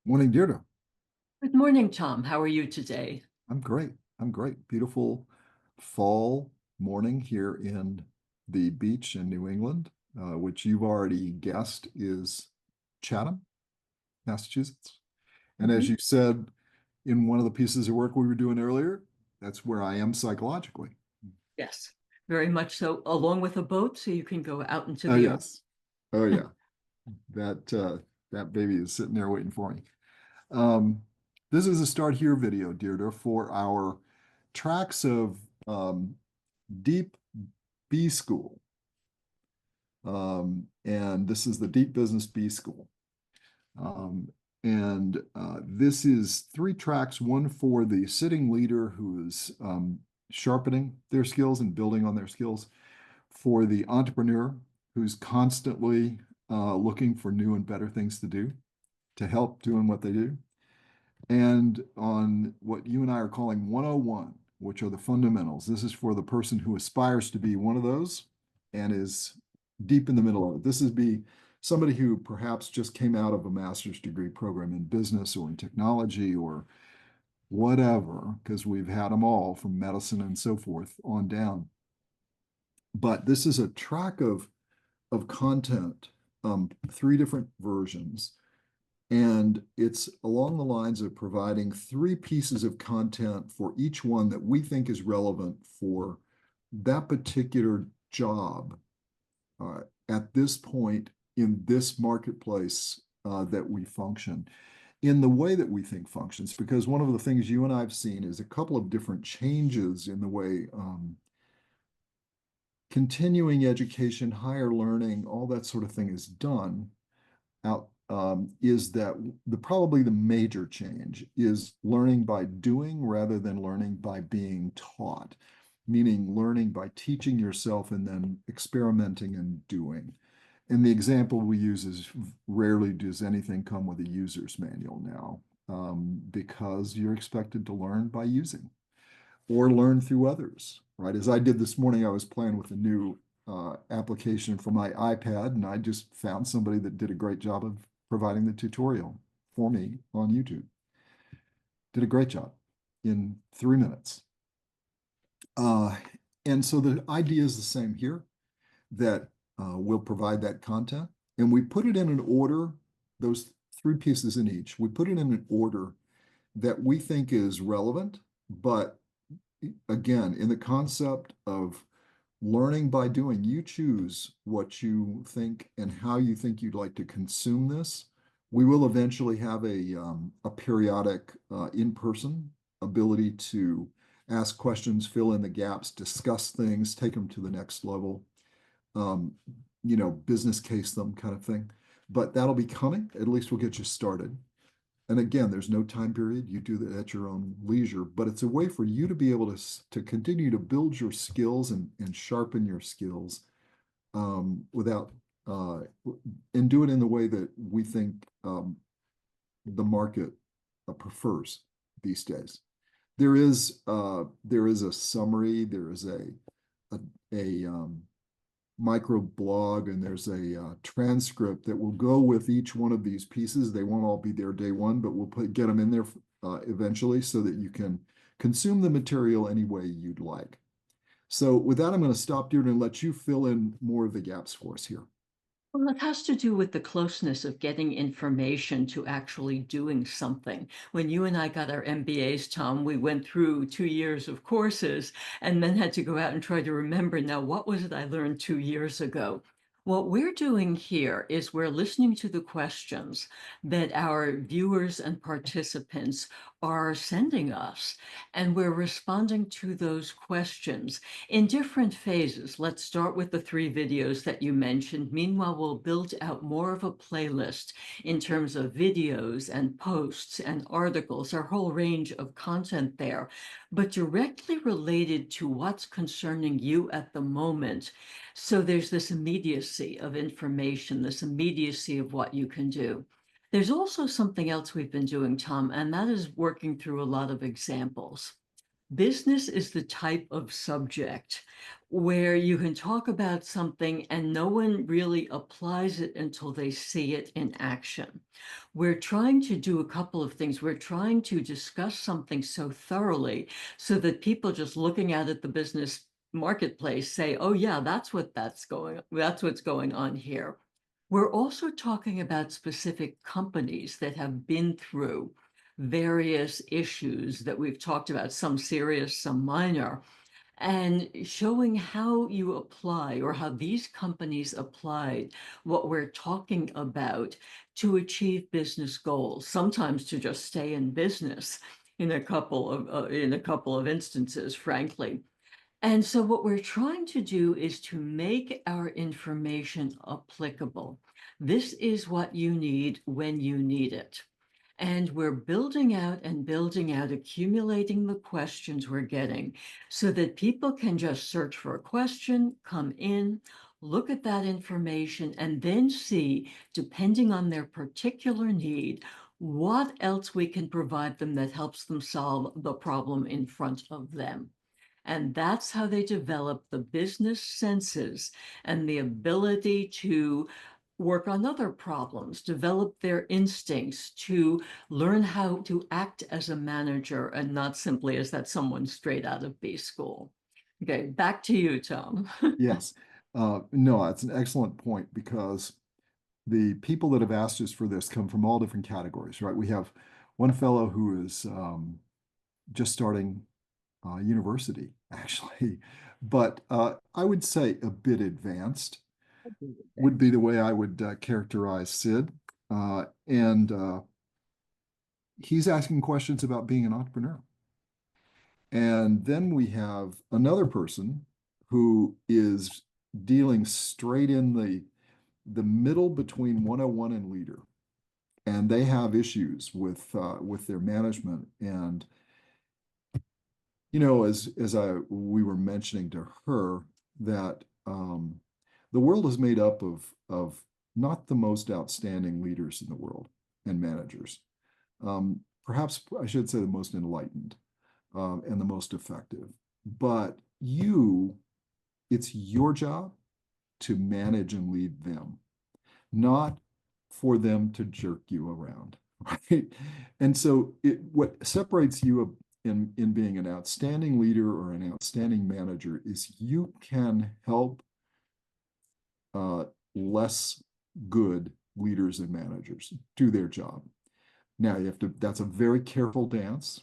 Morning, Deirdre. Good morning, Tom. How are you today? I'm great. I'm great. Beautiful fall morning here in the beach in New England, which you've already guessed is Chatham, Massachusetts. And as Mhm. you said in one of the pieces of work we were doing earlier, that's where I am psychologically. Yes, very much so, along with a boat, so you can go out into Oh, the ocean. yes. Oh, yeah. That that baby is sitting there waiting for me. Um, this is a start here video, Deirdre, for our tracks of deep B school. And this is the Deep Business B School. Um, and this is three tracks, one for the sitting leader who is sharpening their skills and building on their skills, for the entrepreneur who's constantly looking for new and better things to do to help doing what they do, and on what you and I are calling 101, which are the fundamentals. This is for the person who aspires to be one of those and is deep in the middle of it. This is be somebody who perhaps just came out of a master's degree program in business or in technology or whatever, because we've had them all from medicine and so forth on down. But this is a track of content, three different versions, and it's along the lines of providing three pieces of content for each one that we think is relevant for that particular job uh, at this point in this marketplace that we function in the way that we think functions. Because one of the things you and I have seen is a couple of different changes in the way continuing education, higher learning, all that sort of thing is done out is that probably the major change is learning by doing rather than learning by being taught, meaning learning by teaching yourself and then experimenting and doing. And the example we use is rarely does anything come with a user's manual now, because you're expected to learn by using or learn through others, right? As I did this morning, I was playing with a new application for my iPad, and I just found somebody that did a great job of providing the tutorial for me on YouTube. Did a great job in 3 minutes. Uh, and so the idea is the same here, that we'll provide that content, and we put it in an order, those three pieces in each. We put it in an order that we think is relevant, but again, in the concept of learning by doing, you choose what you think and how you think you'd like to consume this. We will eventually have a periodic in-person ability to ask questions, fill in the gaps, discuss things, take them to the next level, um, business case them kind of thing. But that'll be coming. At least we'll get you started. And again, there's no time period. You do that at your own leisure, but it's a way for you to be able to continue to build your skills and sharpen your skills without and do it in the way that we think the market prefers these days. There is a summary, there is a, a micro blog, and there's a transcript that will go with each one of these pieces. They won't all be there day one, but we'll get them in there eventually so that you can consume the material any way you'd like. So with that, I'm going to stop here and let you fill in more of the gaps for us here. Well, it has to do with the closeness of getting information to actually doing something. When you and I got our MBAs, Tom, we went through 2 years of courses and then had to go out and try to remember, now, what was it I learned 2 years ago? What we're doing here is we're listening to the questions that our viewers and participants are sending us, and we're responding to those questions in different phases. Let's start with the three videos that you mentioned. Meanwhile, we'll build out more of a playlist in terms of videos and posts and articles, our whole range of content there, but directly related to what's concerning you at the moment. So there's this immediacy of information, this immediacy of what you can do. There's also something else we've been doing, Tom, and that is working through a lot of examples. Business is the type of subject where you can talk about something and no one really applies it until they see it in action. We're trying to do a couple of things. We're trying to discuss something so thoroughly so that people just looking at it, the business marketplace, say, oh yeah, that's what's going on here. We're also talking about specific companies that have been through various issues that we've talked about, some serious, some minor, and showing how you apply or how these companies applied what we're talking about to achieve business goals, sometimes to just stay in business in a couple of instances, frankly. And so what we're trying to do is to make our information applicable. This is what you need when you need it. And we're building out, accumulating the questions we're getting so that people can just search for a question, come in, look at that information, and then see, depending on their particular need, what else we can provide them that helps them solve the problem in front of them. And that's how they develop the business senses and the ability to work on other problems, develop their instincts, to learn how to act as a manager and not simply as that someone straight out of B school. Okay, back to you, Tom. Yes. No, it's an excellent point because the people that have asked us for this come from all different categories, right? We have one fellow who is just starting university, actually, but I would say a bit advanced would be the way I would characterize Sid. And he's asking questions about being an entrepreneur. And then we have another person who is dealing straight in the middle between 101 and leader. And they have issues with their management. And as we were mentioning to her that the world is made up of not the most outstanding leaders in the world and managers. Perhaps I should say the most enlightened and the most effective. But it's your job to manage and lead them, not for them to jerk you around, right? And so what separates you in being an outstanding leader or an outstanding manager is you can help uh, less good leaders and managers do their job. Now that's a very careful dance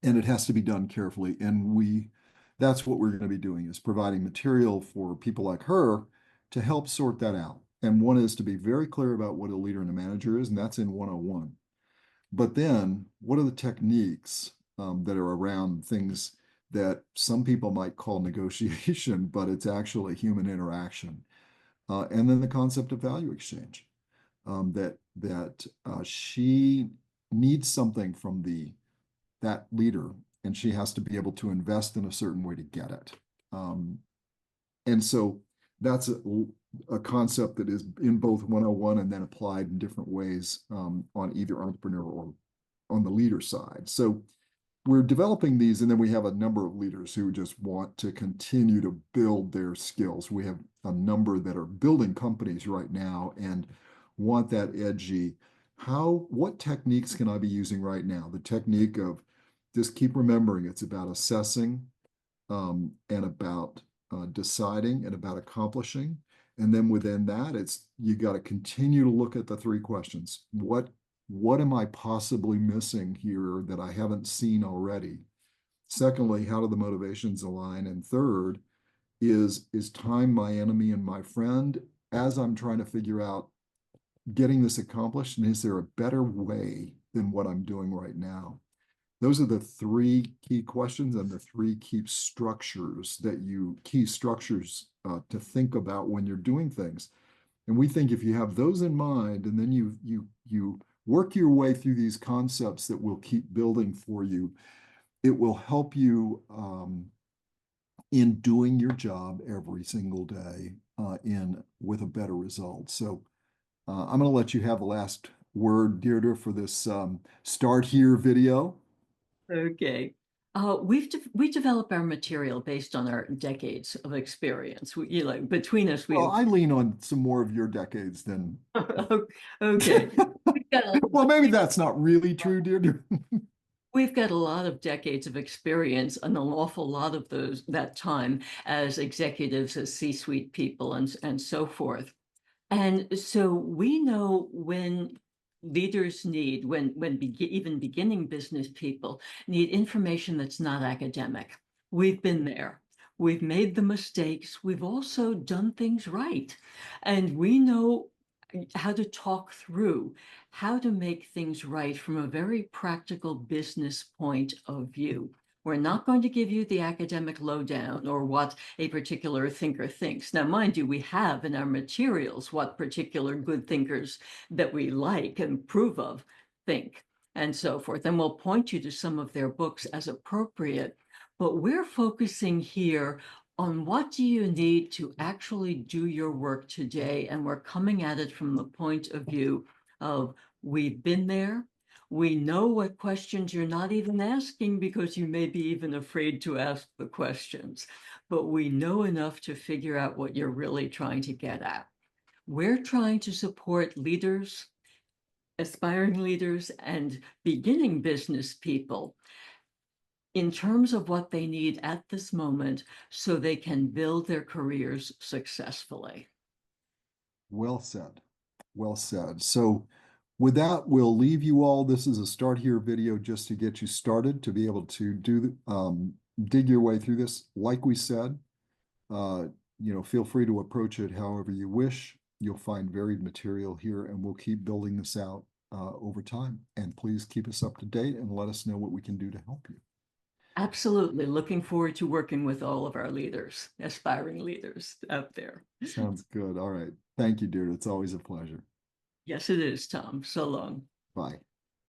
and it has to be done carefully. And that's what we're going to be doing is providing material for people like her to help sort that out. And one is to be very clear about what a leader and a manager is, and that's in 101. But then what are the techniques that are around things that some people might call negotiation, but it's actually human interaction. And then the concept of value exchange, that she needs something from that leader, and she has to be able to invest in a certain way to get it. And so that's a concept that is in both 101 and then applied in different ways on either entrepreneur or on the leader side. So we're developing these, and then we have a number of leaders who just want to continue to build their skills. We have a number that are building companies right now and want that edgy. What techniques can I be using right now? The technique of just keep remembering it's about assessing and about deciding and about accomplishing. And then within that, you got to continue to look at the three questions. What am I possibly missing here that I haven't seen already? Secondly, how do the motivations align? And third, is time my enemy and my friend as I'm trying to figure out getting this accomplished? And is there a better way than what I'm doing right now? Those are the three key questions and the three key structures to think about when you're doing things. And we think if you have those in mind, and then you work your way through these concepts that will keep building for you, it will help you in doing your job every single day with a better result. So I'm going to let you have the last word, Deirdre, for this Start Here video. Okay. We develop our material based on our decades of experience. Between us, we Well, have. I lean on some more of your decades than. Okay. We've got a Well, maybe that's not really true, dear. We've got a lot of decades of experience and an awful lot of that time as executives, as C-suite people, and so forth. And so we know when leaders need, even beginning business people need information that's not academic. We've been there. We've made the mistakes. We've also done things right. And we know how to talk through how to make things right from a very practical business point of view. We're not going to give you the academic lowdown or what a particular thinker thinks. Now, mind you, we have in our materials what particular good thinkers that we like and approve of think and so forth. And we'll point you to some of their books as appropriate. But we're focusing here on what do you need to actually do your work today. And we're coming at it from the point of view of we've been there. We know what questions you're not even asking because you may be even afraid to ask the questions, but we know enough to figure out what you're really trying to get at. We're trying to support leaders, aspiring leaders, and beginning business people in terms of what they need at this moment so they can build their careers successfully. Well said. Well said. So with that, we'll leave you all. This is a start here video just to get you started to be able to dig your way through this. Like we said, uh, feel free to approach it however you wish. You'll find varied material here, and we'll keep building this out over time. And please keep us up to date and let us know what we can do to help you. Absolutely. Looking forward to working with all of our leaders, aspiring leaders out there. Sounds good. All right. Thank you, dear. It's always a pleasure. Yes, it is, Tom. So long. Bye.